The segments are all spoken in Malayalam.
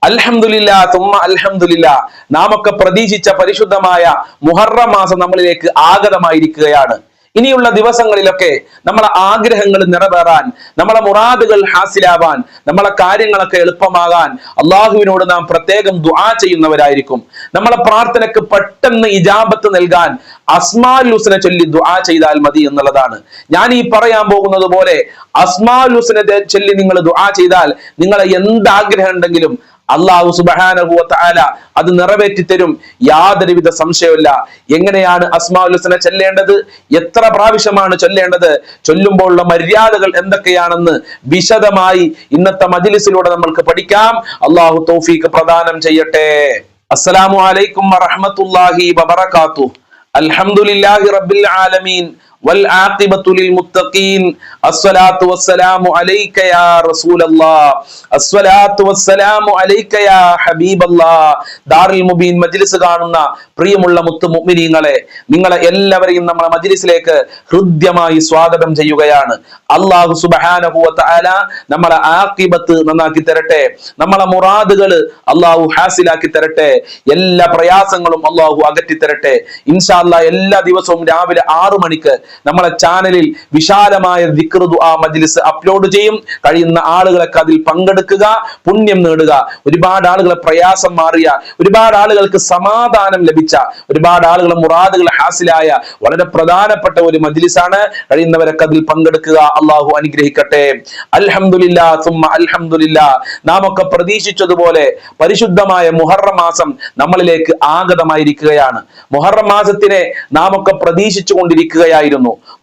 അൽഹംദുലില്ലാ തുമ്മ അൽഹംദുലില്ലാ. നാമൊക്കെ പ്രതീക്ഷിച്ച പരിശുദ്ധമായ മുഹറം മാസം നമ്മളിലേക്ക് ആഗതമായിരിക്കുകയാണ്. ഇനിയുള്ള ദിവസങ്ങളിലൊക്കെ നമ്മളെ ആഗ്രഹങ്ങൾ നിറവേറാൻ, നമ്മളെ മുറാദുകൾ ഹാസിലാവാൻ, നമ്മളെ കാര്യങ്ങളൊക്കെ എളുപ്പമാകാൻ അള്ളാഹുവിനോട് നാം പ്രത്യേകം ദുആ ചെയ്യുന്നവരായിരിക്കും. നമ്മളെ പ്രാർത്ഥനയ്ക്ക് പെട്ടെന്ന് ഇജാബത്ത് നൽകാൻ അസ്മാഉൽ ഹുസ്ന ചൊല്ലി ദുആ ചെയ്താൽ മതി എന്നുള്ളതാണ്. ഞാൻ ഈ പറയാൻ പോകുന്നത് പോലെ അസ്മാഉൽ ഹുസ്ന ചൊല്ലി നിങ്ങൾ ദുആ ചെയ്താൽ നിങ്ങളെ എന്ത് ആഗ്രഹം ഉണ്ടെങ്കിലും അല്ലാഹു സുബ്ഹാനഹു വ തആല അത് നിറവേറ്റി തരും, യാതൊരുവിധ സംശയമില്ല. എങ്ങനെയാണ് അസ്മാഉൽ ഹുസ്ന ചൊല്ലേണ്ടത്, എത്ര പ്രാവശ്യമാണ് ചൊല്ലേണ്ടത്, ചൊല്ലുമ്പോഴുള്ള മര്യാദകൾ എന്തൊക്കെയാണെന്ന് വിശദമായി ഇന്നത്തെ മജ്ലിസിലൂടെ നമ്മൾക്ക് പഠിക്കാം. അല്ലാഹു തൗഫീഖ് പ്രദാനം ചെയ്യട്ടെ. അസ്സലാമു അലൈക്കും വറഹ്മത്തുള്ളാഹി വബറകാതുഹു. അൽഹംദുലില്ലാഹി റബ്ബിൽ ആലമീൻ والعاقبة للمتقين الصلاة والسلام عليك يا رسول الله الصلاة والسلام عليك يا حبيب الله. ദാറുൽ മുബീൻ മജ്ലിസ് കാണുന്ന പ്രിയമുള്ള മുത്തു മുഅ്മിനീങ്ങളെ, നിങ്ങളെ എല്ലാവരെയും നമ്മുടെ മജ്ലിസിലേക്ക് ഹൃദ്യമായി സ്വാഗതം ചെയ്യുകയാണ്. അല്ലാഹു സുബ്ഹാനഹു വ തആല നമ്മളെ ആഖിബത്ത് നന്നാക്കി തരട്ടെ, നമ്മളെ മുറാദുകൾ അല്ലാഹു ഹാസിലാക്കി തരട്ടെ, എല്ലാ പ്രയാസങ്ങളും അല്ലാഹു അകറ്റി തരട്ടെ. ഇൻഷാ അല്ലാഹ് എല്ലാ ദിവസവും രാവിലെ 6 മണിക്ക് നമ്മളെ ചാനലിൽ വിശാലമായ ദിക്ർ ദുആ മജ്ലിസ് അപ്ലോഡ് ചെയ്യും. കഴിയുന്ന ആളുകളൊക്കെ അതിൽ പങ്കെടുക്കുക, പുണ്യം നേടുക. ഒരുപാട് ആളുകളെ പ്രയാസം മാറിയ, ഒരുപാട് ആളുകൾക്ക് സമാധാനം ലഭിച്ച, ഒരുപാട് ആളുകളെ മുറാദുകൾ ഹാസിലായ വളരെ പ്രധാനപ്പെട്ട ഒരു മജ്ലിസാണ്. കഴിയുന്നവരൊക്കെ അതിൽ പങ്കെടുക്കുക. അള്ളാഹു അനുഗ്രഹിക്കട്ടെ. അൽഹംദുലില്ലാ സുമ്മ അൽഹംദുലില്ലാ. നാം ഒക്കെ പ്രതീക്ഷിച്ചതുപോലെ പരിശുദ്ധമായ മുഹറം മാസം നമ്മളിലേക്ക് ആഗതമായിരിക്കുകയാണ്. മുഹറം മാസത്തിനെ നാം ഒക്കെ പ്രതീക്ഷിച്ചു കൊണ്ടിരിക്കുകയായിരുന്നു.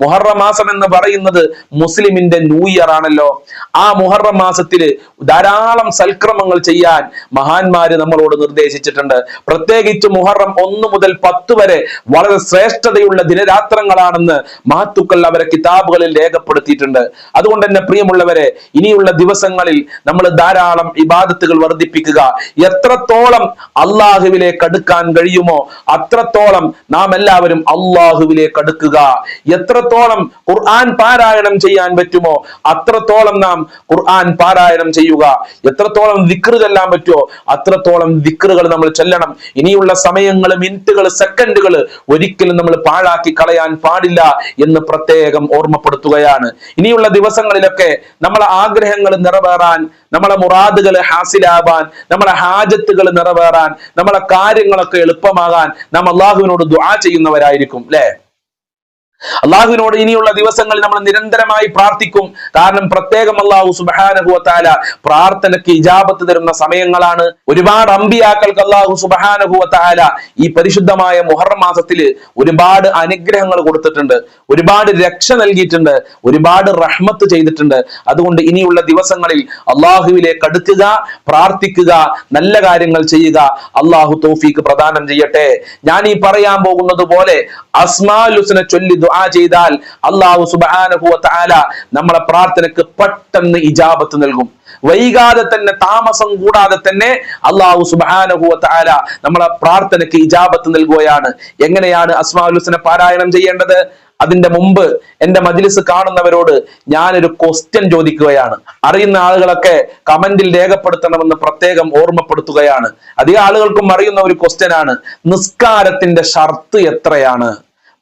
മുഹറം മാസം എന്ന് പറയുന്നത് മുസ്ലിമിന്റെ ന്യൂ ഇയർ ആണല്ലോ. ആ മുഹറം മാസത്തിൽ ധാരാളം സൽക്രമങ്ങൾ ചെയ്യാൻ മഹാന്മാര് നമ്മളോട് നിർദ്ദേശിച്ചിട്ടുണ്ട്. പ്രത്യേകിച്ച് മുഹറം 1 മുതൽ 10 വരെ വളരെ ശ്രേഷ്ഠതയുള്ള ദിനരാത്രങ്ങളാണെന്ന് മഹത്തുക്കൾ അവരെ കിതാബുകളിൽ രേഖപ്പെടുത്തിയിട്ടുണ്ട്. അതുകൊണ്ട് തന്നെ പ്രിയമുള്ളവരെ, ഇനിയുള്ള ദിവസങ്ങളിൽ നമ്മൾ ധാരാളം ഇബാദത്തുകൾ വർദ്ധിപ്പിക്കുക. എത്രത്തോളം അള്ളാഹുവിലേക്ക് അടുക്കാൻ കഴിയുമോ അത്രത്തോളം നാം എല്ലാവരും അള്ളാഹുവിലേക്ക് അടുക്കുക. എത്രത്തോളം ഖുർആൻ പാരായണം ചെയ്യാൻ പറ്റുമോ അത്രത്തോളം നാം ഖുർആൻ പാരായണം ചെയ്യുക. എത്രത്തോളം ദിക്ർ ചൊല്ലാൻ പറ്റുമോ അത്രത്തോളം ദിക്റുകൾ നമ്മൾ ചൊല്ലണം. ഇനിയുള്ള സമയങ്ങൾ, മിനിറ്റുകൾ, സെക്കൻഡുകൾ ഒരിക്കലും നമ്മൾ പാഴാക്കി കളയാൻ പാടില്ല എന്ന് പ്രത്യേകം ഓർമ്മപ്പെടുത്തുകയാണ്. ഇനിയുള്ള ദിവസങ്ങളിലൊക്കെ നമ്മളെ ആഗ്രഹങ്ങൾ നിറവേറാൻ, നമ്മളെ മുറാദുകൾ ഹാസിലാവാൻ, നമ്മളെ ഹാജത്തുകൾ നിറവേറാൻ, നമ്മളെ കാര്യങ്ങളൊക്കെ എളുപ്പമാകാൻ നാം അള്ളാഹുവിനോട് ദുആ ചെയ്യുന്നവരായിരിക്കും അല്ലെ. അള്ളാഹുവിനോട് ഇനിയുള്ള ദിവസങ്ങളിൽ നമ്മൾ നിരന്തരമായി പ്രാർത്ഥിക്കും. കാരണം പ്രത്യേകം അല്ലാഹു സുബ്ഹാനഹു വ തആല പ്രാർത്ഥനയ്ക്ക് ഇജാബത്ത് തരുന്ന സമയങ്ങളാണ്. ഒരുപാട് അമ്പിയാക്കൾക്ക് അല്ലാഹു സുബ്ഹാനഹു വ തആല ഈ പരിശുദ്ധമായ മുഹറം മാസത്തിൽ ഒരുപാട് അനുഗ്രഹങ്ങൾ കൊടുത്തിട്ടുണ്ട്, ഒരുപാട് രക്ഷ നൽകിയിട്ടുണ്ട്, ഒരുപാട് റഹ്മത്ത് ചെയ്തിട്ടുണ്ട്. അതുകൊണ്ട് ഇനിയുള്ള ദിവസങ്ങളിൽ അള്ളാഹുവിലേക്ക് അടുക്കുക, പ്രാർത്ഥിക്കുക, നല്ല കാര്യങ്ങൾ ചെയ്യുക. അള്ളാഹു തൗഫീഖ് പ്രദാനം ചെയ്യട്ടെ. ഞാൻ ഈ പറയാൻ പോകുന്നത് പോലെ അസ്മാഉൽ ഹുസ്ന ചൊല്ലി ദുആ ചെയ്താൽ അല്ലാഹു സുബ്ഹാനഹു വ തആല നമ്മളെ പ്രാർത്ഥനയ്ക്ക് പെട്ടെന്ന് ഇജാബത്ത് നൽകും. വൈകാതെ തന്നെ, താമസം കൂടാതെ തന്നെ അല്ലാഹു സുബ്ഹാനഹു വ തആല നമ്മളെ പ്രാർത്ഥനയ്ക്ക് ഇജാബത്ത് നൽകുകയാണ്. എങ്ങനെയാണ് അസ്മാഉൽ ഹുസ്ന പാരായണം ചെയ്യേണ്ടത്? അതിന്റെ മുമ്പ് എന്റെ മജ്ലിസ് കാണുന്നവരോട് ഞാനൊരു ക്വസ്റ്റ്യൻ ചോദിക്കുകയാണ്. അറിയുന്ന ആളുകളൊക്കെ കമന്റിൽ രേഖപ്പെടുത്തണമെന്ന് പ്രത്യേകം ഓർമ്മപ്പെടുത്തുകയാണ്. അധികം ആളുകൾക്കും അറിയുന്ന ഒരു ക്വസ്റ്റ്യൻ ആണ്, നിസ്കാരത്തിന്റെ ഷർത്ത് എത്രയാണ്?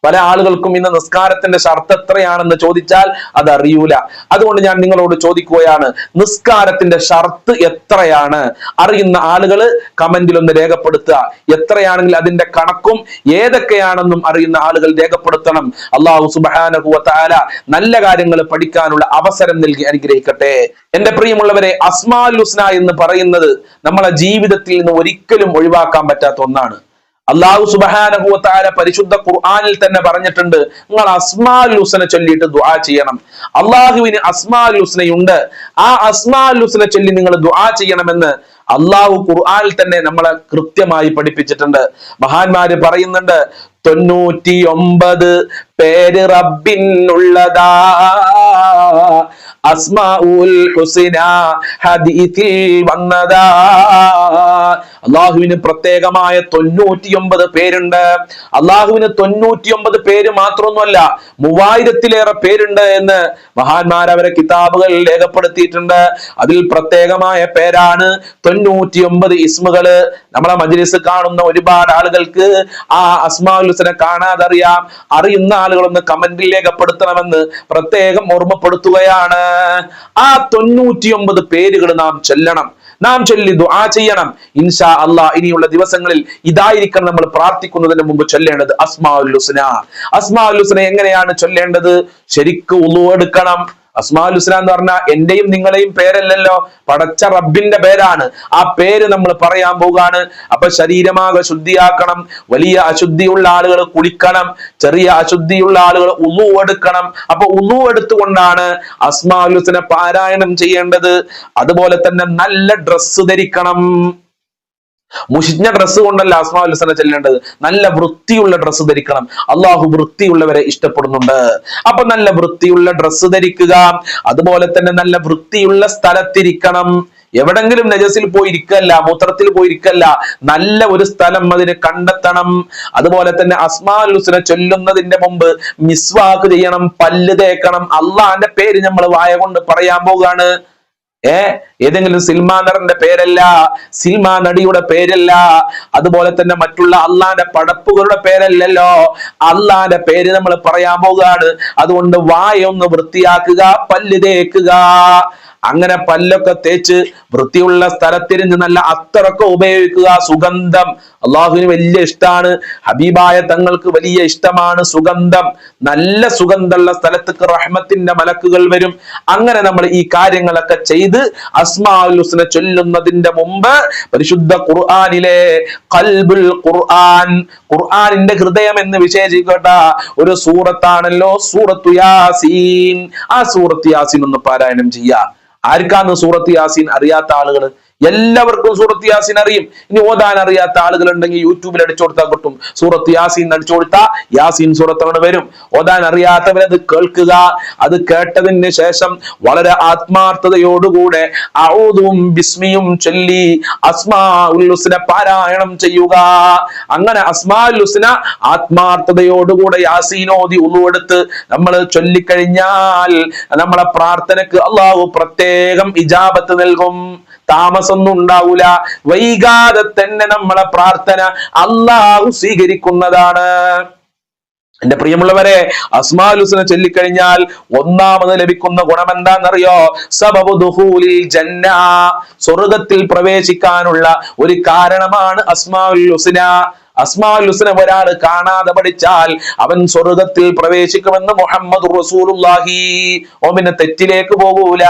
പല ആളുകൾക്കും ഇന്ന് നിസ്കാരത്തിന്റെ ഷർത്ത് എത്രയാണെന്ന് ചോദിച്ചാൽ അത് അറിയൂല. അതുകൊണ്ട് ഞാൻ നിങ്ങളോട് ചോദിക്കുകയാണ്, നിസ്കാരത്തിന്റെ ഷർത്ത് എത്രയാണ്? അറിയുന്ന ആളുകൾ കമന്റിൽ ഒന്ന് രേഖപ്പെടുത്തുക. എത്രയാണെങ്കിൽ അതിന്റെ കണക്കും ഏതൊക്കെയാണെന്നും അറിയുന്ന ആളുകൾ രേഖപ്പെടുത്തണം. അല്ലാഹു സുബ്ഹാനഹു വ തആല നല്ല കാര്യങ്ങൾ പഠിക്കാനുള്ള അവസരം നൽകി അനുഗ്രഹിക്കട്ടെ. എന്റെ പ്രിയമുള്ളവരെ, അസ്മാഉൽ ഹുസ്ന എന്ന് പറയുന്നത് നമ്മളെ ജീവിതത്തിൽ നിന്ന് ഒരിക്കലും ഒഴിവാക്കാൻ പറ്റാത്ത ഒന്നാണ്. അല്ലാഹു സുബ്ഹാനഹു വ തആല പരിശുദ്ധ ഖുർആനിൽ തന്നെ പറഞ്ഞിട്ടുണ്ട്, നിങ്ങൾ അസ്മാഉൽ ഹുസ്ന ചൊല്ലിയിട്ട് ദുആ ചെയ്യണം. അല്ലാഹുവിന് അസ്മാഉൽ ഹുസ്നയുണ്ട്. ആ അസ്മാഉൽ ഹുസ്ന ചൊല്ലി നിങ്ങൾ ദുആ ചെയ്യണമെന്ന് അല്ലാഹു ഖുർആനിൽ തന്നെ നമ്മളെ കൃത്യമായി പഠിപ്പിച്ചിട്ടുണ്ട്. മഹാന്മാര് പറയുന്നുണ്ട്, 99 പേര് റബ്ബിനുള്ളതാ, അസ്മാഉൽ ഹുസ്ന ഹദീസിൽ വന്നതാ. അള്ളാഹുവിന് പ്രത്യേകമായ 99 പേരുണ്ട്. അള്ളാഹുവിന് 99 പേര് മാത്രമൊന്നുമല്ല, 3000-ലേറെ പേരുണ്ട് എന്ന് മഹാന്മാരവരെ കിതാബുകളിൽ രേഖപ്പെടുത്തിയിട്ടുണ്ട്. അതിൽ പ്രത്യേകമായ പേരാണ് 99 ഇസ്മുകള്. നമ്മളെ മജ്‌ലിസ് കാണുന്ന ഒരുപാട് ആളുകൾക്ക് ആ അസ്മാഉൽ ഹുസ്ന കാണാതെ അറിയുന്ന ആളുകളൊന്ന് കമന്റിൽ രേഖപ്പെടുത്തണമെന്ന് പ്രത്യേകം ഓർമ്മപ്പെടുത്തുകയാണ്. ആ 99 പേരുകൾ നാം ചൊല്ലണം, നാം ചൊല്ലി ദുആ ചെയ്യണം. ഇൻഷാ അല്ലാഹ് ഇനിയുള്ള ദിവസങ്ങളിൽ ഇതായിരിക്കണം നമ്മൾ പ്രാർത്ഥിക്കുന്നതിന് മുമ്പ് ചൊല്ലേണ്ടത് അസ്മാഉൽ ഹുസ്ന. അസ്മാഉൽ ഹുസ്ന എങ്ങനെയാണ് ചൊല്ലേണ്ടത്? ശരിക്ക് വുളു എടുക്കണം. അസ്മാഉൽ ഹുസ്ന എന്ന് പറഞ്ഞാൽ എന്റെയും നിങ്ങളെയും പേരല്ലല്ലോ, പടച്ച റബ്ബിന്റെ പേരാണ്. ആ പേര് നമ്മൾ പറയാൻ പോകാണ്. അപ്പൊ ശരീരമാകെ ശുദ്ധിയാക്കണം. വലിയ അശുദ്ധിയുള്ള ആളുകൾ കുളിക്കണം, ചെറിയ അശുദ്ധിയുള്ള ആളുകൾ ഉളു എടുക്കണം. അപ്പൊ ഉളു എടുത്തുകൊണ്ടാണ് അസ്മാഉൽ ഹുസ്ന പാരായണം ചെയ്യേണ്ടത്. അതുപോലെ തന്നെ നല്ല ഡ്രസ്സ് ധരിക്കണം. മുഷിഞ്ഞ ഡ്രസ്സ് കൊണ്ടല്ല അസ്മാഉൽ ഹുസ്ന ചെല്ലേണ്ടത്, നല്ല വൃത്തിയുള്ള ഡ്രസ്സ് ധരിക്കണം. അള്ളാഹു വൃത്തിയുള്ളവരെ ഇഷ്ടപ്പെടുന്നുണ്ട്. അപ്പൊ നല്ല വൃത്തിയുള്ള ഡ്രസ്സ് ധരിക്കുക. അതുപോലെ തന്നെ നല്ല വൃത്തിയുള്ള സ്ഥലത്തിരിക്കണം. എവിടെങ്കിലും നജസിൽ പോയി ഇരിക്കല്ല, മൂത്രത്തിൽ പോയി ഇരിക്കല്ല, നല്ല ഒരു സ്ഥലം അതിന് കണ്ടെത്തണം. അതുപോലെ തന്നെ അസ്മാഉൽ ഹുസ്ന ചൊല്ലുന്നതിന്റെ മുമ്പ് മിസ്വാക്ക് ചെയ്യണം, പല്ല് തേക്കണം. അള്ളാന്റെ പേര് നമ്മൾ വായ കൊണ്ട് പറയാൻ പോവുകയാണ്. ഏതെങ്കിലും സിനിമാ നടന്റെ പേരല്ല, സിനിമാ നടിയുടെ പേരല്ല, അതുപോലെ തന്നെ മറ്റുള്ള അള്ളാന്റെ പടപ്പുകളുടെ പേരല്ലല്ലോ, അള്ളാന്റെ പേര് നമ്മൾ പറയാൻ പോവുകയാണ്. അതുകൊണ്ട് വായൊന്ന് വൃത്തിയാക്കുക, പല്ല് തേക്കുക. അങ്ങനെ പല്ലൊക്കെ തേച്ച് വൃത്തിയുള്ള സ്ഥലത്തിരിഞ്ഞ് നല്ല അത്തറൊക്കെ ഉപയോഗിക്കുക. സുഗന്ധം അള്ളാഹുവിന് വലിയ ഇഷ്ടമാണ്, ഹബീബായ തങ്ങൾക്ക് വലിയ ഇഷ്ടമാണ് സുഗന്ധം. നല്ല സുഗന്ധമുള്ള സ്ഥലത്തേക്ക് റഹ്മത്തിന്റെ മലക്കുകൾ വരും. അങ്ങനെ നമ്മൾ ഈ കാര്യങ്ങളൊക്കെ ചെയ്ത് അസ്മാഉൽ ഹുസ്ന ചൊല്ലുന്നതിന്റെ മുമ്പ് പരിശുദ്ധ ഖുർആനിലെ ഖൽബുൽ ഖുർആൻ, ഖുർആനിന്റെ ഹൃദയം എന്ന് വിശേഷിക്കപ്പെട്ട ഒരു സൂറത്താണല്ലോ സൂറത്തു യാസീൻ. ആ സൂറത്ത് യാസീൻ ഒന്ന് പാരായണം ചെയ്യാം. ആർക്കാണ് സൂറത്ത് യാസീൻ അറിയാത്ത ആളുകൾ? എല്ലാവർക്കും സൂറത്ത് യാസീൻ അറിയും. ഇനി ഓതാൻ അറിയാത്ത ആളുകൾ ഉണ്ടെങ്കിൽ യൂട്യൂബിൽ അടിച്ചു കൊടുത്താൽ കിട്ടും. സൂറത്ത് യാസീൻ അടിച്ചു കൊടുത്താൽ യാസീൻ സൂറത്തോട് വരും. ഓതാൻ അറിയാത്തവരത് കേൾക്കുക. അത് കേട്ടതിന് ശേഷം വളരെ ആത്മാർത്ഥതയോടുകൂടെ അഊദും ബിസ്മിയും ചൊല്ലി അസ്മാഉൽ ഹുസ്ന പാരായണം ചെയ്യുക. അങ്ങനെ അസ്മാഉൽ ഹുസ്ന ആത്മാർത്ഥതയോടുകൂടെ യാസീൻ ഓതി ഉളു എടുത്ത് നമ്മൾ ചൊല്ലിക്കഴിഞ്ഞാൽ നമ്മളെ പ്രാർത്ഥനക്ക് അള്ളാഹു പ്രത്യേകം ഇജാബത്ത് നൽകും. താമസൊന്നും ഉണ്ടാവൂല. വൈകാതെ തന്നെ നമ്മളെ പ്രാർത്ഥന അള്ളാഹു സ്വീകരിക്കുന്നതാണ്. എന്റെ പ്രിയമുള്ളവരെ, അസ്മാഉൽ ഹുസ്ന ചൊല്ലിക്കഴിഞ്ഞാൽ ഒന്നാമത് ലഭിക്കുന്ന ഗുണം എന്താണെന്നറിയോ? സബബു ദുഖൂലിൽ ജന്ന, സ്വർഗ്ഗത്തിൽ പ്രവേശിക്കാനുള്ള ഒരു കാരണമാണ് അസ്മാഉൽ ഹുസ്ന. അസ്മാഉൽ ഹുസ്ന ഒരാൾ കാണാതെ പഠിച്ചാൽ അവൻ സ്വർഗ്ഗത്തിൽ പ്രവേശിക്കുമെന്ന് മുഹമ്മദ് റസൂലുള്ളാഹി. ഓമിനെ തെറ്റിലേക്ക് പോകൂല.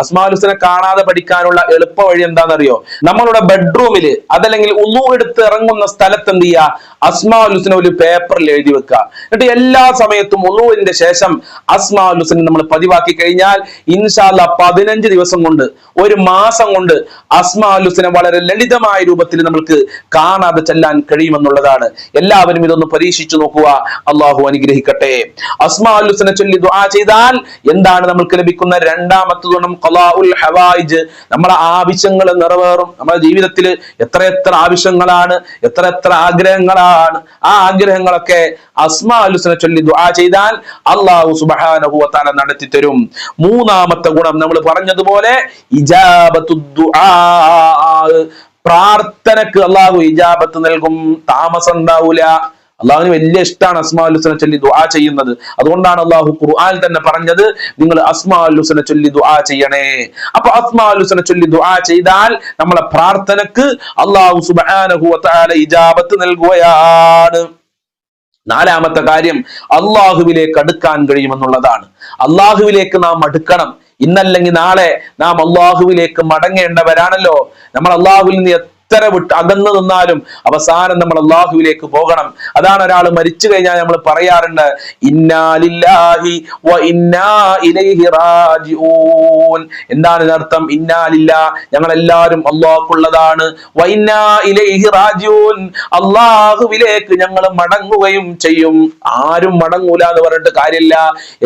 അസ്മാഉൽ ഹുസ്ന കാണാതെ പഠിക്കാനുള്ള എളുപ്പ വഴി എന്താണെന്നറിയോ? നമ്മളുടെ ബെഡ്റൂമില് അതല്ലെങ്കിൽ ഉളു എടുത്ത് ഇറങ്ങുന്ന സ്ഥലത്ത് എന്ത് ചെയ്യുക? അസ്മാഉൽ ഹുസ്ന ഒരു പേപ്പറിൽ എഴുതി വെക്കുക. എന്നിട്ട് എല്ലാ സമയത്തും ഉളുവിന്റെ ശേഷം അസ്മാഉൽ ഹുസ്ന നമ്മൾ പതിവാക്കി കഴിഞ്ഞാൽ ഇൻഷാ അല്ലാഹ് 15 ദിവസം കൊണ്ട്, ഒരു മാസം കൊണ്ട് അസ്മാഉൽ ഹുസ്ന വളരെ ലളിതമായ രൂപത്തിൽ നമുക്ക് കാണാതെ ചെല്ലാൻ കഴിയുമെന്നുള്ളതാണ്. എല്ലാവരും ഇതൊന്ന് പരീക്ഷിച്ചു നോക്കുക. അള്ളാഹു അനുഗ്രഹിക്കട്ടെ. അസ്മാഉൽ ഹുസ്ന ചൊല്ലി ദുആ ചെയ്താൽ എന്താണ് നമുക്ക് ലഭിക്കുന്ന രണ്ടാമത്തെ ഗുണം? ഖളാഉൽ ഹവായിജ്, നമ്മുടെ ആവശ്യങ്ങൾ നിറവേറും. നമ്മുടെ ജീവിതത്തിൽ എത്ര ആവശ്യങ്ങളാണ്, എത്ര ആഗ്രഹങ്ങളാണ്. ആ ആഗ്രഹങ്ങളൊക്കെ അസ്മാഉൽ ഹുസ്ന ചൊല്ലി ദുആ ചെയ്താൽ അല്ലാഹു സുബ്ഹാനഹു വ തആല നടത്തി തരും. മൂന്നാമത്തെ ഗുണം നമ്മൾ പറഞ്ഞതുപോലെ ഇജാബത്തു ദുആ, പ്രാർത്ഥനക്ക് അല്ലാഹു ഇജാബത്ത് നൽകും. താമസം ഉണ്ടാവൂല. അള്ളാഹുവിന് വലിയ ഇഷ്ടമാണ് അസ്മാഉൽ ഹുസ്ന ചൊല്ലി ദുആ ചെയ്യുന്നത്. അതുകൊണ്ടാണ് അള്ളാഹു ഖുർആനിൽ തന്നെ പറഞ്ഞത് നിങ്ങൾ അസ്മാഉൽ ഹുസ്ന ചൊല്ലി ദുആ ചെയ്യണേ. അപ്പൊ അസ്മാഉൽ ഹുസ്ന ചൊല്ലി ദുആ ചെയ്താൽ നമ്മളെ പ്രാർത്ഥനക്ക് അള്ളാഹു സുബ്ഹാനഹു വ തആല ഇജാബത്ത് നൽകുകയാണ്. നാലാമത്തെ കാര്യം അള്ളാഹുവിലേക്ക് അടുക്കാൻ കഴിയുമെന്നുള്ളതാണ്. അള്ളാഹുവിലേക്ക് നാം അടുക്കണം. ഇന്നല്ലെങ്കിൽ നാളെ നാം അള്ളാഹുവിലേക്ക് മടങ്ങേണ്ടവരാണല്ലോ. നമ്മൾ അള്ളാഹുവിൽ നിന്ന് എത്ര അകന്നു നിന്നാലും അവസാനം നമ്മൾ അള്ളാഹുവിലേക്ക് പോകണം. അതാണ് ഒരാൾ മരിച്ചു കഴിഞ്ഞാൽ നമ്മൾ പറയാറുണ്ട്, ഇന്നാ ലില്ലാഹി വ ഇന്നാ ഇലൈഹി റാജിഊൻ. എന്താണ് ഇതിനർത്ഥം? ഇന്നാ ലില്ലാഹ്, ഞങ്ങൾ എല്ലാവരും അള്ളാഹുക്കുള്ളതാണ്. വ ഇന്നാ ഇലൈഹി റാജിഊൻ, അള്ളാഹുവിലേക്ക് ഞങ്ങൾ മടങ്ങുകയും ചെയ്യും. ആരും മടങ്ങൂല എന്ന് പറഞ്ഞിട്ട് കാര്യമില്ല.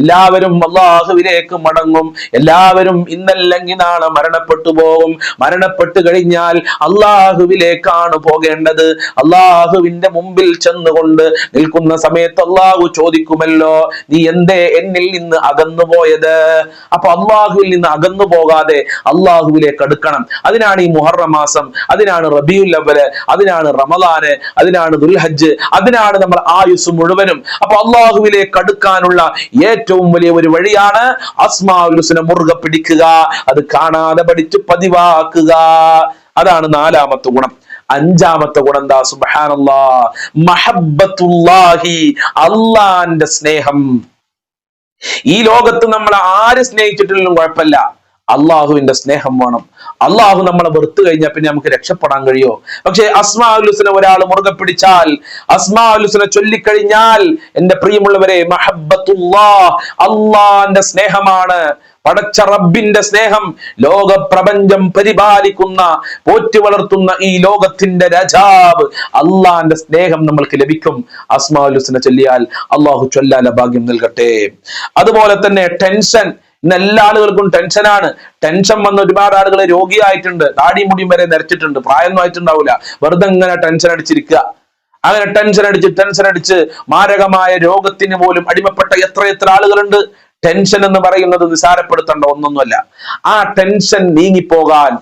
എല്ലാവരും അള്ളാഹുവിലേക്ക് മടങ്ങും. എല്ലാവരും ഇന്നല്ലെങ്കിൽ നാളെ മരണപ്പെട്ടു പോകും. മരണപ്പെട്ടു കഴിഞ്ഞാൽ അള്ളാഹു അള്ളാഹുവിലേക്കാണ് പോകേണ്ടത്. അള്ളാഹുവിന്റെ മുമ്പിൽ ചെന്നുകൊണ്ട് നിൽക്കുന്ന സമയത്ത് അള്ളാഹു ചോദിക്കുമല്ലോ, നീ എന്തേ എന്നിൽ നിന്ന് അകന്നു പോയത്? അപ്പൊ അള്ളാഹുവിൽ നിന്ന് അകന്നു പോകാതെ അള്ളാഹുവിലേക്ക് അടുക്കണം. അതിനാണ് ഈ മുഹറം മാസം, അതിനാണ് റബീഉൽ അവ്വല്, അതിനാണ് റമളാന്, അതിനാണ് ദുൽഹജ്ജ്, അതിനാണ് നമ്മൾ ആയുസ് മുഴുവനും. അപ്പൊ അള്ളാഹുവിലേക്ക് അടുക്കാനുള്ള ഏറ്റവും വലിയ ഒരു വഴിയാണ് അസ്മാഉൽ ഹുസ്ന മുറുകെ പിടിക്കുക, അത് കാണാതെ പഠിച്ച് പതിവാക്കുക. അതാണ് നാലാമത്തെ ഗുണം. അഞ്ചാമത്തെ ഗുണം എന്താ? സുബ്ഹാനല്ലാഹ്, മഹബ്ബത്തുല്ലാഹി, അള്ളാന്റെ സ്നേഹം. ഈ ലോകത്ത് നമ്മൾ ആര് സ്നേഹിച്ചിട്ടില്ലെങ്കിലും കുഴപ്പമില്ല, അള്ളാഹുവിന്റെ സ്നേഹം വേണം. അള്ളാഹു നമ്മളെ വെറുത്തു കഴിഞ്ഞാൽ പിന്നെ നമുക്ക് രക്ഷപ്പെടാൻ കഴിയോ? പക്ഷെ അസ്മാഉൽ ഹുസ്ന ഒരാൾ മുറുകെ പിടിച്ചാൽ, അസ്മാഉൽ ഹുസ്ന ചൊല്ലിക്കഴിഞ്ഞാൽ, എന്റെ പ്രിയമുള്ളവരെ, മഹബ്ബത്തുല്ലാഹ്, അള്ളാന്റെ സ്നേഹമാണ്, പടച്ച റബ്ബിന്റെ സ്നേഹം. ലോക പ്രപഞ്ചം പരിപാലിക്കുന്ന, പോറ്റി വളർത്തുന്ന ഈ ലോകത്തിന്റെ രാജാവ് അള്ളാന്റെ സ്നേഹം നമ്മൾക്ക് ലഭിക്കും അസ്മാഉൽ ഹുസ്ന ചൊല്ലിയാൽ. അള്ളാഹു ചൊല്ലാൻ ഭാഗ്യം നൽകട്ടെ. അതുപോലെ തന്നെ ടെൻഷൻ, ഇന്ന് എല്ലാ ആളുകൾക്കും ടെൻഷനാണ്. ടെൻഷൻ വന്ന ഒരുപാട് ആളുകൾ രോഗിയായിട്ടുണ്ട്, താടിയും മുടിയും വരെ നരച്ചിട്ടുണ്ട്, പ്രായമൊന്നും ആയിട്ടുണ്ടാവില്ല, വെറുതെ ഇങ്ങനെ ടെൻഷൻ അടിച്ചിരിക്കുക. അങ്ങനെ ടെൻഷൻ അടിച്ച് മാരകമായ രോഗത്തിന് പോലും അടിമപ്പെട്ട എത്ര ആളുകളുണ്ട്. ടെൻഷൻ എന്ന് പറയുന്നത് നിസാരപ്പെടുത്തേണ്ട ഒന്നൊന്നുമല്ല. ആ ടെൻഷൻ നീങ്ങിപ്പോകാൻ,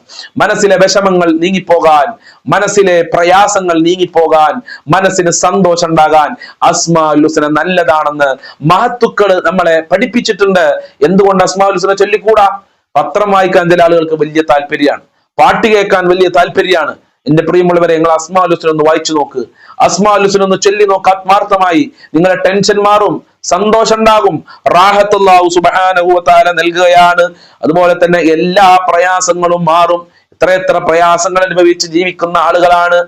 മനസ്സിലെ വിഷമങ്ങൾ നീങ്ങിപ്പോകാൻ, മനസ്സിലെ പ്രയാസങ്ങൾ നീങ്ങിപ്പോകാൻ, മനസ്സിന് സന്തോഷം ഉണ്ടാകാൻ അസ്മാഉൽ ഹുസ്ന നല്ലതാണെന്ന് മഹത്തുക്കള് നമ്മളെ പഠിപ്പിച്ചിട്ടുണ്ട്. എന്തുകൊണ്ട് അസ്മാഉൽ ഹുസ്ന ചൊല്ലിക്കൂടാ? പത്രം വായിക്കാൻ ചില ആളുകൾക്ക് വലിയ താല്പര്യമാണ്, പാട്ട് കേൾക്കാൻ വലിയ താല്പര്യമാണ്. എന്റെ പ്രിയമുള്ളവരെ, നിങ്ങൾ അസ്മാഉൽ ഹുസ്ന ഒന്ന് വായിച്ചു നോക്ക്, അസ്മാഉൽ ഹുസ്ന ഒന്ന് ചൊല്ലി നോക്ക്. ആത്മാർത്ഥമായി നിങ്ങളുടെ ടെൻഷൻ മാറും, സന്തോഷം ഉണ്ടാകും, റാഹത്ത് അല്ലാഹു സുബ്ഹാനഹു വ തആല നൽകുകയാണ്. അതുപോലെ തന്നെ എല്ലാ പ്രയാസങ്ങളും മാറും. എത്ര പ്രയാസങ്ങൾ അനുഭവിച്ച് ജീവിക്കുന്ന ആളുകളാണ്.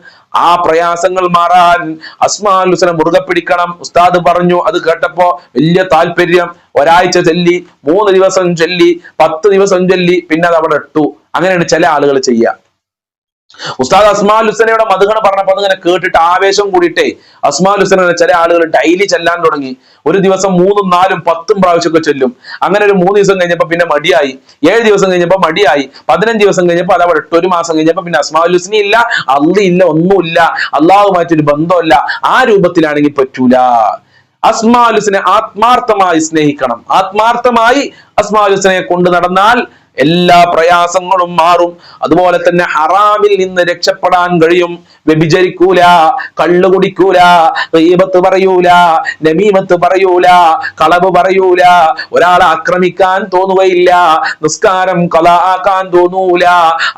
ആ പ്രയാസങ്ങൾ മാറാൻ അസ്മാഉൽ ഹുസ്ന മുറുകെ പിടിക്കണം. ഉസ്താദ് പറഞ്ഞു, അത് കേട്ടപ്പോ വലിയ താല്പര്യം. ഒരാഴ്ച ചൊല്ലി, 3 ദിവസം ചൊല്ലി, 10 ദിവസം ചൊല്ലി, പിന്നെ അത് അവിടെ ഇട്ടു. അങ്ങനെയാണ് ചില ആളുകൾ ചെയ്യുക. ഉസ്താദ് അസ്മാഉൽ ഹുസ്നയുടെ മദ്ഹ് പറഞ്ഞപ്പോ അതിങ്ങനെ കേട്ടിട്ട് ആവേശം കൂടിയിട്ടേ അസ്മാഉൽ ഹുസ്ന ചില ആളുകൾ ഡെയിലി ചെല്ലാൻ തുടങ്ങി. ഒരു ദിവസം 3ഉം 4ഉം 10ഉം പ്രാവശ്യമൊക്കെ ചൊല്ലും. അങ്ങനെ ഒരു 3 ദിവസം കഴിഞ്ഞപ്പോ പിന്നെ മടിയായി, 7 ദിവസം കഴിഞ്ഞപ്പോ മടിയായി, 15 ദിവസം കഴിഞ്ഞപ്പോ അത് അവിടെ ഇട്ടു. 1 മാസം കഴിഞ്ഞപ്പോ പിന്നെ അസ്മാഉൽ ഹുസ്ന ഇല്ല, അല്ല, ഒന്നുമില്ല, അള്ളാഹുമായിട്ടൊരു ബന്ധമില്ല. ആ രൂപത്തിലാണെങ്കിൽ പറ്റൂല. അസ്മാഉൽ ഹുസ്ന ആത്മാർത്ഥമായി സ്നേഹിക്കണം. ആത്മാർത്ഥമായി അസ്മാഉൽ ഹുസ്നയെ കൊണ്ട് നടന്നാൽ എല്ലാ പ്രയാസങ്ങളും മാറും. അതുപോലെ തന്നെ ഹറാമിൽ നിന്ന് രക്ഷപ്പെടാൻ കഴിയും. വ്യഭിചരിക്കൂല, കള്ളു കുടിക്കൂല, ഗീബത്ത് പറയൂല, നമീമത്ത് പറയൂല, കളവ് പറയൂല, ഒരാളെ ആക്രമിക്കാൻ തോന്നുകയില്ല, നിസ്കാരം ഖളാ ആക്കാൻ തോന്നൂല,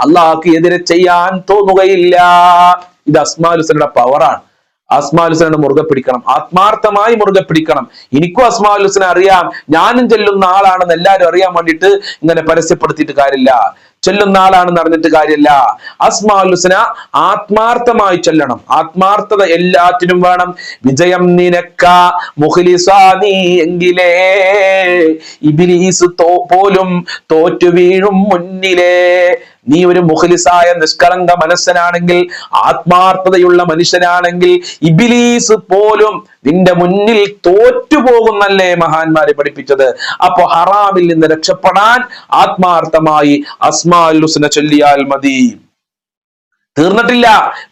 അള്ളാഹ്ക്ക് എതിരെ ചെയ്യാൻ തോന്നുകയില്ല. ഇത് അസ്മാഉൽ ഹുസ്നയുടെ പവറാണ്. അസ്മാഉൽ ഹുസ്ന മുറുകെ പിടിക്കണം, ആത്മാർത്ഥമായി മുറുകെ പിടിക്കണം. എനിക്കും അസ്മാഉൽ ഹുസ്ന അറിയാം, ഞാനും ചെല്ലുന്ന ആളാണെന്ന് എല്ലാവരും അറിയാൻ വേണ്ടിയിട്ട് ഇങ്ങനെ പരസ്യപ്പെടുത്തിയിട്ട് കാര്യമില്ല, ചൊല്ലുന്ന ആളാണെന്ന് അറിഞ്ഞിട്ട് കാര്യമില്ല. അസ്മാഉൽ ഹുസ്ന ആത്മാർത്ഥമായി ചൊല്ലണം. ആത്മാർത്ഥത എല്ലാറ്റിനും വേണം. വിജയം നിനക്ക മുഖ്ലിസാ നീ എങ്കിലേ, ഇബ്ലീസ് പോലും തോറ്റു വീഴും മുന്നിലേ. നീ ഒരു മുഖ്ലിസായ നിഷ്കളങ്ക മനസ്സനാണെങ്കിൽ, ആത്മാർത്ഥതയുള്ള മനുഷ്യനാണെങ്കിൽ, ഇബ്ലീസ് പോലും നിന്റെ മുന്നിൽ തോറ്റുപോകുന്നല്ലേ മഹാന്മാരെ പഠിപ്പിച്ചത്. അപ്പൊ ഹറാമിൽ നിന്ന് രക്ഷപ്പെടാൻ ആത്മാർത്ഥമായി അസ്മാഉൽ ഹുസ്ന ചൊല്ലിയാൽ മതി. തീർന്നിട്ടില്ല.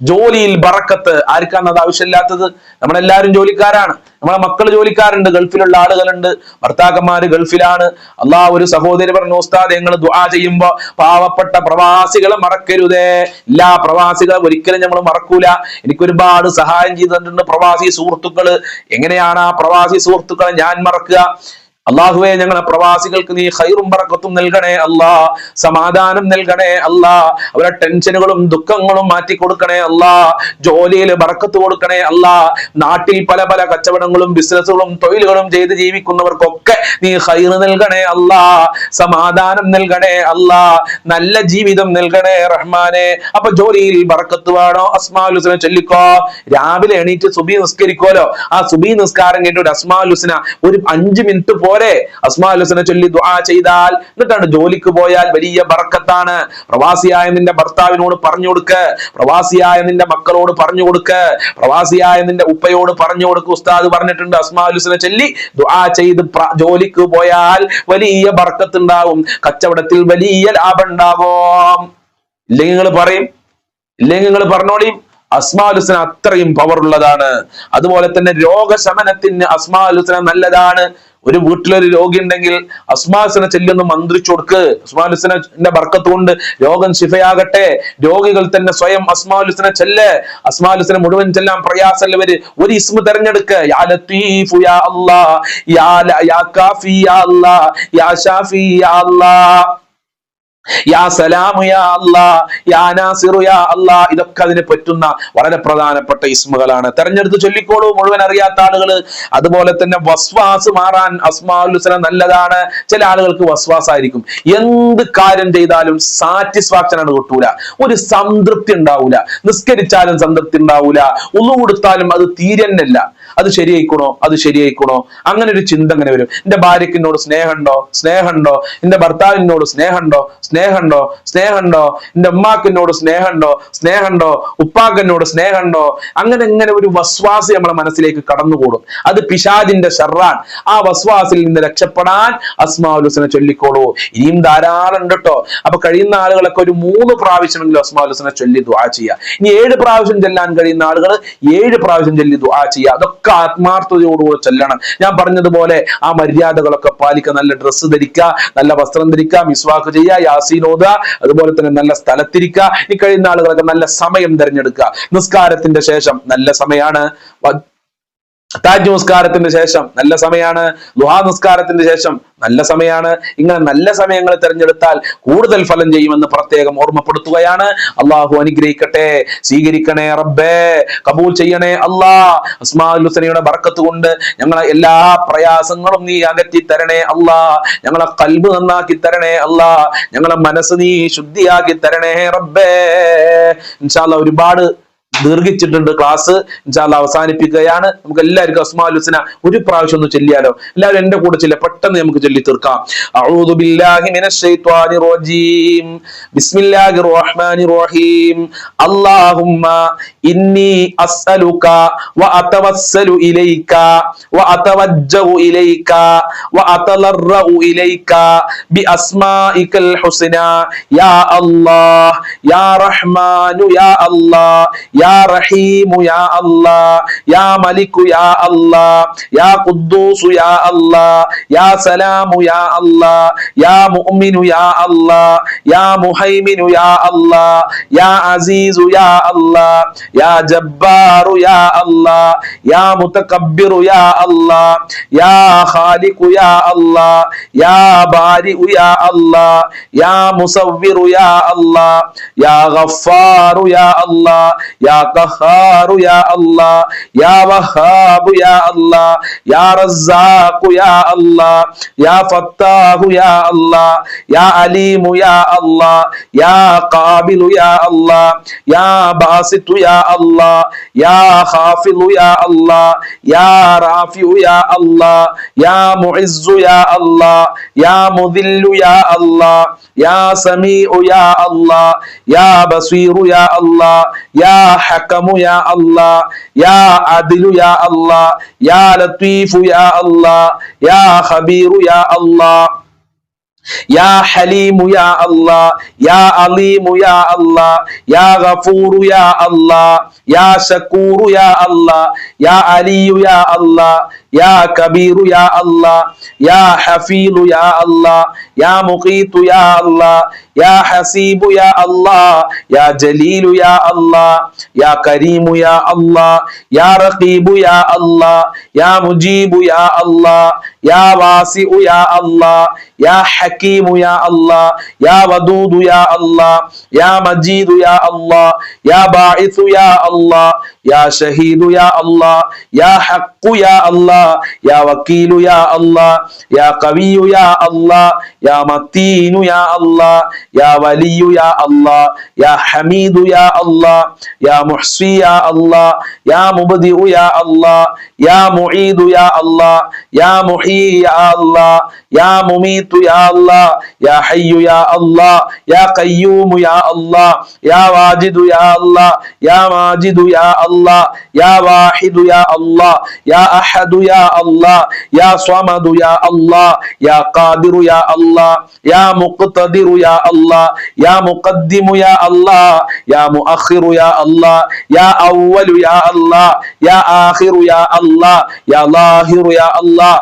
ജോലിയിൽ ബറക്കത്ത്. ആർക്കാണത് ആവശ്യമില്ലാത്തത്? നമ്മളെല്ലാവരും ജോലിക്കാരാണ്, നമ്മളെ മക്കൾ ജോലിക്കാരുണ്ട്, ഗൾഫിലുള്ള ആളുകളുണ്ട്, ഭർത്താക്കന്മാര് ഗൾഫിലാണ്. അള്ളാഹ് ഒരു സഹോദരി പറഞ്ഞു, ഉസ്താദ് ഞങ്ങൾ ദുആ ചെയ്യുമ്പോ പാവപ്പെട്ട പ്രവാസികളെ മറക്കരുതേ. എല്ലാ പ്രവാസികളെ ഒരിക്കലും നമ്മൾ മറക്കൂല. എനിക്കൊരുപാട് സഹായം ചെയ്തിട്ടുണ്ട് പ്രവാസി സുഹൃത്തുക്കള്. എങ്ങനെയാണ് ആ പ്രവാസി സുഹൃത്തുക്കളെ ഞാൻ മറക്കുക? അള്ളാഹുവേ, ഞങ്ങളെ പ്രവാസികൾക്ക് നീ ഖൈറും ബറക്കത്തും നൽകണേ അല്ലാ, സമാധാനം നൽകണേ അല്ലാ, അവരുടെ ടെൻഷനുകളും ദുഃഖങ്ങളും മാറ്റി കൊടുക്കണേ അല്ലാ, ജോലിയിൽ ബറക്കത്ത് കൊടുക്കണേ അല്ലാ, നാട്ടിൽ പല കച്ചവടങ്ങളും ബിസിനസ്സുകളും തൊഴിലുകളും ചെയ്ത് ജീവിക്കുന്നവർക്കൊക്കെ നീ ഖൈർ നൽകണേ അല്ലാ, സമാധാനം നൽകണേ അല്ലാ, നല്ല ജീവിതം നൽകണേ റഹ്മാനെ. അപ്പൊ ജോലിയിൽ ബറക്കത്ത് വേണോ? അസ്മാഉൽ ഹുസ്ന ചൊല്ലിക്കോ. രാവിലെ എണീറ്റ് സുബഹി നിസ്കരിക്കോലോ, ആ സുബഹി നിസ്കാരം കഴിഞ്ഞിട്ട് അസ്മാഉൽ ഹുസ്ന ഒരു 5 മിനിറ്റ് പോരെ അസ്മാഉൽ ഹുസ്ന ചൊല്ലി ദുആ ചെയ്താൽ, എന്നിട്ടാണ് ജോലിക്ക് പോയാൽ വലിയ ബറക്കത്താണ്. പ്രവാസിയായ നിന്റെ ഭർത്താവിനോട് പറഞ്ഞു കൊടുക്ക, പ്രവാസിയായ നിന്റെ മക്കളോട് പറഞ്ഞു കൊടുക്ക, പ്രവാസിയായ നിന്റെ ഉപ്പയോട് പറഞ്ഞു കൊടുക്ക. ഉസ്താദ് പറഞ്ഞിട്ടുണ്ട്, അസ്മാഉൽ ഹുസ്ന ചൊല്ലി ദുആ ചെയ്ത് ജോലിക്ക് പോയാൽ വലിയ ബറക്കത്ത് ഉണ്ടാകും, കച്ചവടത്തിൽ വലിയ ലാഭം ഉണ്ടാകും. ഇല്ലെങ്കിൽ നിങ്ങൾ പറയും ഇല്ലെങ്കിൽ നിങ്ങൾ പറഞ്ഞോളി. അസ്മാഉൽ ഹുസ്ന അത്രയും പവർ ഉള്ളതാണ്. അതുപോലെ തന്നെ രോഗശമനത്തിന് അസ്മാഉൽ ഹുസ്ന നല്ലതാണ്. ഒരു വീട്ടിലൊരു രോഗി ഉണ്ടെങ്കിൽ അസ്മാഉൽ ഹുസ്ന ചൊല്ലൊന്ന് മന്ത്രിച്ചു കൊടുക്ക്. അസ്മാഉൽ ഹുസ്നന്റെ ബർക്കത്ത് കൊണ്ട് രോഗം ശിഫയാകട്ടെ. രോഗികൾ തന്നെ സ്വയം അസ്മാഉൽ ഹുസ്ന ചൊല്ല്. അസ്മാഉൽ ഹുസ്ന മുഴുവൻ ചെല്ലാൻ പ്രയാസമുള്ളവര് ഒരു ഇസ്മ തെരഞ്ഞെടുക്കുക. യാ ലത്തീഫു യാ അല്ലാഹ്, യാ കാഫി യാ അല്ലാഹ്, യാ ഷാഫി യാ അല്ലാഹ്, യാ സലാമു യാ അല്ലാഹ്, യാ നാസിറു യാ അല്ലാഹ്. ഇതൊക്കെ അതിന് പറ്റുന്ന വളരെ പ്രധാനപ്പെട്ട ഇസ്മുകളാണ്. തെരഞ്ഞെടുത്ത് ചൊല്ലിക്കോളൂ മുഴുവൻ അറിയാത്ത ആളുകള്. അതുപോലെ തന്നെ വസ്വാസ് മാറാൻ അസ്മാഉൽ ഹുസ്ന നല്ലതാണ്. ചില ആളുകൾക്ക് വസ്വാസ് ആയിരിക്കും. എന്ത് കാര്യം ചെയ്താലും സാറ്റിസ്ഫാക്ഷൻ ആണ് കിട്ടൂല, ഒരു സംതൃപ്തി ഉണ്ടാവൂല. നിസ്കരിച്ചാലും സംതൃപ്തി ഉണ്ടാവൂല, ഒന്നു കൊടുത്താലും അത് തീരന്നല്ല. അത് ശരിയായിക്കണോ, അത് ശരിയായിക്കണോ, അങ്ങനെ ഒരു ചിന്ത അങ്ങനെ വരും. എന്റെ ഭാര്യയ്ക്ക് എന്നോട് സ്നേഹമുണ്ടോ, സ്നേഹമുണ്ടോ, എന്റെ ഭർത്താവിനോട് സ്നേഹമുണ്ടോ, സ്നേഹമുണ്ടോ, സ്നേഹമുണ്ടോ, എന്റെ ഉമ്മാക്കിനോട് സ്നേഹമുണ്ടോ, സ്നേഹമുണ്ടോ, ഉപ്പാക്കിനോട് സ്നേഹമുണ്ടോ. അങ്ങനെ ഇങ്ങനെ ഒരു വസ്വാസ് നമ്മളെ മനസ്സിലേക്ക് കടന്നുകൂടും. അത് പിശാചിന്റെ ഷർറാൻ. ആ വസ്വാസിൽ നിന്ന് രക്ഷപ്പെടാൻ അസ്മാഉൽ ഹുസ്ന ചൊല്ലിക്കോളൂ. ഇനിയും ധാരാളം ഉണ്ട് കേട്ടോ. അപ്പൊ കഴിയുന്ന ആളുകളൊക്കെ ഒരു 3 പ്രാവശ്യമെങ്കിലും അസ്മാഉൽ ഹുസ്ന ചൊല്ലി ദുആ ചെയ്യുക. ഇനി 7 പ്രാവശ്യം ചെല്ലാൻ കഴിയുന്ന ആളുകൾ 7 പ്രാവശ്യം ചൊല്ലി ദുആ ചെയ്യുക. അതൊക്കെ ആത്മാർത്ഥതയോടുകൂടെ ചെല്ലണം. ഞാൻ പറഞ്ഞതുപോലെ ആ മര്യാദകളൊക്കെ പാലിക്കുക. നല്ല ഡ്രസ്സ് ധരിക്കുക, നല്ല വസ്ത്രം ധരിക്കുക, മിസ്വാക്ക് ചെയ്യുക, യാസീൻ ഓതുക, അതുപോലെ തന്നെ നല്ല സ്ഥലത്തിരിക്കുക. ഈ കഴിയുന്ന ആളുകളൊക്കെ നല്ല സമയം തിരഞ്ഞെടുക്കുക. നിസ്കാരത്തിന്റെ ശേഷം നല്ല സമയമാണ്. താജ് നിസ്കാരത്തിന്റെ ശേഷം നല്ല സമയമാണ്. ദുഹാ നിസ്കാരത്തിന്റെ ശേഷം നല്ല സമയമാണ്. ഇങ്ങനെ നല്ല സമയങ്ങൾ തിരഞ്ഞെടുത്താൽ കൂടുതൽ ഫലം ചെയ്യുമെന്ന് പ്രത്യേകം ഓർമ്മപ്പെടുത്തുകയാണ്. അള്ളാഹു അനുഗ്രഹിക്കട്ടെ, സ്വീകരിക്കണേ റബ്ബേ, കബൂൽ ചെയ്യണേ അല്ലാഹ്. അസ്മാഉൽ ഹുസ്നയുടെ ബർക്കത്ത് കൊണ്ട് ഞങ്ങളെ എല്ലാ പ്രയാസങ്ങളും നീ അകറ്റി തരണേ അല്ലാഹ്. ഞങ്ങളെ ഖൽബ് നന്നാക്കി തരണേ അല്ലാഹ്. ഞങ്ങളെ മനസ്സ് നീ ശുദ്ധിയാക്കി തരണേ റബ്ബേ. ഇൻഷാ അല്ലാഹ് ഒരുപാട് ദീർഘിച്ചിട്ടുണ്ട് ക്ലാസ്. ഇൻഷാ അല്ലാഹ് അവസാനിപ്പിക്കുകയാണ്. നമുക്ക് എല്ലാവർക്കും അസ്മാഉൽ ഹുസ്ന ഒരു പ്രാവശ്യം ഒന്ന് ചൊല്ലിയാലോ? എല്ലാവരും എന്റെ കൂടെ ചൊല്ലുക, പെട്ടെന്ന് നമുക്ക് ചൊല്ലി തീർക്കാം. അഊദു ബില്ലാഹി മിനശ് ശൈത്വാനിർ റജീം. ബിസ്മില്ലാഹിർ റഹ്മാനിർ റഹീം. അല്ലാഹുമ്മ ഇന്നി അസ്അലുക വ അതവസ്സലു ഇലൈക വ അതവജ്ജഹു ഇലൈക വ അതലറഉ ഇലൈക ബി അസ്മാഇകൽ ഹുസ്ന യാ അല്ലാഹ് യാ റഹ്മാനു യാ അല്ലാഹ് യാ റഹീമു യാ അല്ലാഹ് യാ മലികു യാ അല്ലാഹ് യാ ഖുദ്ദൂസു യാ അല്ലാഹ് യാ സലാമു യാ അല്ലാഹ് യാ മുഅ്മിനു യാ അല്ലാഹ് യാ മുഹൈമിനു യാ അല്ലാഹ് യാ അസീസു യാ അല്ലാഹ് യാ ജബ്ബാറു യാ അല്ലാഹ് യാ മുതകബ്ബിറു യാ അല്ലാഹ് യാ ഖാലിഖു യാ അല്ലാഹ് യാ ബാരിഉ യാ അല്ലാഹ് യാ മുസവ്വിറു യാ അല്ലാഹ് യാ ഗഫാറു യാ അല്ലാഹ് യാ ഖഹാറു യാ അല്ലാഹ് യാ വഹാബു യാ അല്ലാഹ് യാ റസ്സാഖു യാ അല്ലാഹ് യാ ഫത്താഹു യാ അല്ലാഹ് യാ അലീമു യാ അല്ലാഹ് യാ ഖാബിലു യാ അല്ലാഹ് യാ ബാസിതു യാ അല്ലാഹ് യാ ഖാഫിളു യാ അല്ലാഹ് യാ റാഫിഉ യാ അല്ലാഹ് യാ മുഇസ്സു യാ അല്ലാഹ് യാ മുദില്ലു യാ അല്ലാഹ് യാ സമീഉ യാ അല്ലാഹ് യാ ബസീറു യാ അല്ലാഹ് യാ ഹകമു യാ അല്ലാഹ് യാ അദിലു യാ അല്ലാഹ് യാ ലത്തീഫു യാ അല്ലാഹ് യാ ഖബീറു യാ അല്ലാഹ് യാ ഹലീമു യാ അല്ലാഹ് യാ അലീമു യാ അല്ലാഹ് യാ ഗഫൂറു യാ അല്ലാഹ് യാ ശകൂറു യാ അല്ലാഹ് യാ അലിയു യാ അല്ലാഹ് യാ കബീറു യാ അല്ലാഹ് യാ ഹഫീലു യാ അല്ലാഹ് യാ മുഖീതു യാ അല്ലാഹ് യാ ഹസീബു യാ അല്ലാഹ് യാ ജലീലു യാ അല്ലാഹ് യാ കരീമു യാ അല്ലാഹ് യാ റഖീബു യാ അല്ലാഹ് യാ മുജീബു യാ അല്ലാഹ് യാ വാസിഉ യാ അല്ലാഹ് യാ ഹകീമു യാ അല്ലാഹ് യാ വദൂദു യാ അല്ലാഹ് യാ മജീദു യാ അല്ലാഹ് യാ ബാഇസു യാ അല്ലാഹ് യാ ഷഹീദു യാ അല്ലാഹ് യാ ഹഖു യാ അല്ലാഹ് യാ വക്കീലു യാ അല്ലാഹ് യാ ഖവിയ്യു യാ അല്ലാഹ് യാ മത്തീനു യാ അല്ലാഹ് യാ വലിയു യാ അല്ലാഹ് യാ ഹമീദു യാ അല്ലാഹ് യാ മുഹ്സി യാ അല്ലാഹ് യാ മുബ്ദിഉ യാ അല്ലാഹ് യാ മുഈദു യാ അല്ലാഹ് യാ മുഹീ യാ അല്ലാഹ് യാ മുമീതു യാ അല്ലാഹ് യാ ഹയ്യു യാ അല്ലാഹ് യാ ഖയ്യൂമു യാ അല്ലാഹ് യാ വാജിദു യാ അല്ലാഹ് യാ മാജിദു യാ الله يا واحد يا الله يا أحد يا الله يا صمد يا الله يا قادر يا الله يا مقتدر يا الله يا مقدم يا الله يا مؤخر يا الله يا أول يا الله يا آخر يا الله يا ظاهر يا الله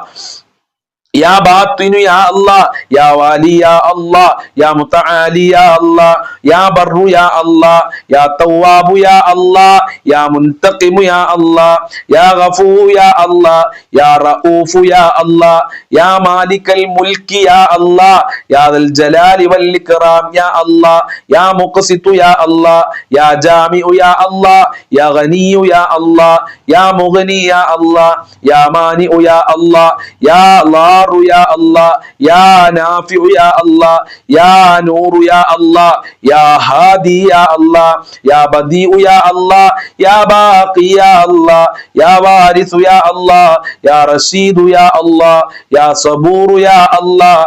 يا باطن يا الله يا والي يا الله يا متعالي يا الله يا بر يا الله يا تواب يا الله يا منتقم يا الله يا غفور يا الله يا رؤوف يا الله يا مالك الملك يا الله يا ذا الجلال والإكرام يا الله يا مقسط يا الله يا جامع يا الله يا غني يا الله يا مغني يا الله يا مانع يا الله يا الله يا الله يا نافع يا الله يا نور يا الله يا هادي يا الله يا بديع يا الله يا باقي يا الله يا وارث يا الله يا رشيد يا الله يا صبور يا الله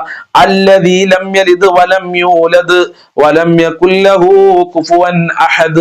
الذي لم يلد ولم يولد ولم يكن له كفوا احد.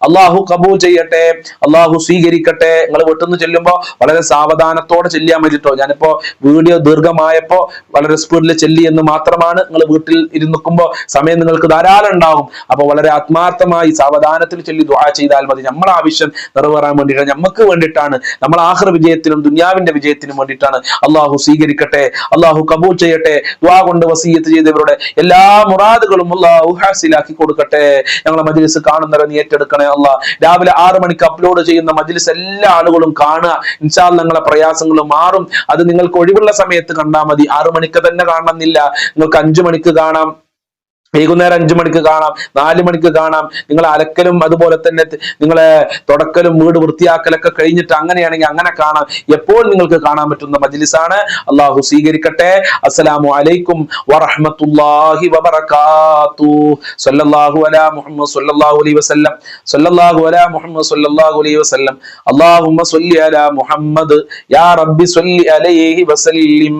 അല്ലാഹു കബൂൽ ചെയ്യട്ടെ, അല്ലാഹു സ്വീകരിക്കട്ടെ. നിങ്ങൾ വീട്ടിൽ ചെല്ലുമ്പോൾ വളരെ സാവധാനത്തോടെ ചെല്ലിയാൻ വേണ്ടിട്ടോ. ഞാനിപ്പോ വീഡിയോ ദീർഘമായപ്പോ വളരെ സ്പീഡിൽ ചെല്ലി എന്ന് മാത്രമാണ്. നിങ്ങൾ വീട്ടിൽ ഇരുന്നിക്കുമ്പോൾ സമയം നിങ്ങൾക്ക് ധാരാളം ഉണ്ടാകും. അപ്പൊ വളരെ ആത്മാർത്ഥമായി സാവധാനത്തിൽ ചൊല്ലി ദുആ ചെയ്താൽ മതി. നമ്മളെ ആവശ്യം നിറവേറാൻ വേണ്ടിയിട്ടാണ്, നമുക്ക് വേണ്ടിയിട്ടാണ്, നമ്മൾ ആഖിറ വിജയത്തിനും ദുനിയാവിന്റെ വിജയത്തിനും വേണ്ടിയിട്ടാണ്. അല്ലാഹു സ്വീകരിക്കട്ടെ, അല്ലാഹു കബൂൽ ചെയ്യട്ടെ. ദുആ കൊണ്ട് വസിയത്ത് ചെയ്തവരുടെ എല്ലാ മുറാദുകളും അല്ലാഹു ഹാസിലാക്കി കൊടുക്കട്ടെ. ഞങ്ങളെ മജ്ലിസ് കാണുന്നവരെ നീ ഏറ്റെടുക്കണേ അല്ലാഹ്. രാവിലെ 6 മണിക്ക് അപ്ലോഡ് ചെയ്യുന്ന മജ്ലിസ് എല്ലാ ആളുകളും കാണുക. ഇൻഷാ അല്ലാഹ് നിങ്ങളെ പ്രയാസങ്ങൾ മാറും. അത് നിങ്ങൾക്ക് ഒഴിവുള്ള സമയത്ത് കണ്ടാൽ മതി. 6 മണിക്ക് തന്നെ കാണണമെന്നില്ല. നിങ്ങൾക്ക് 5 മണിക്ക് കാണാം, വൈകുന്നേരം 5 മണിക്ക് കാണാം, 4 മണിക്ക് കാണാം. നിങ്ങൾ അലക്കലും അതുപോലെ തന്നെ നിങ്ങളെ തുടക്കലും വീട് വൃത്തിയാക്കലൊക്കെ കഴിഞ്ഞിട്ട് അങ്ങനെയാണെങ്കിൽ അങ്ങനെ കാണാം. എപ്പോൾ നിങ്ങൾക്ക് കാണാൻ പറ്റുന്ന മജ്ലിസാണ്. അല്ലാഹു സ്വീകരിക്കട്ടെ. അസ്സലാമു അലൈക്കും വറഹ്മത്തുള്ളാഹി വബറകാതുഹു. സല്ലല്ലാഹു അലാ മുഹമ്മദ് സല്ലല്ലാഹു അലൈഹി വസല്ലം. സല്ലല്ലാഹു അലാ മുഹമ്മദ് സല്ലല്ലാഹു അലൈഹി വസല്ലം. അല്ലാഹുമ്മ സ്വല്ലി അലാ മുഹമ്മദ് യാ റബ്ബി സ്വല്ലി അലൈഹി വസല്ലിം.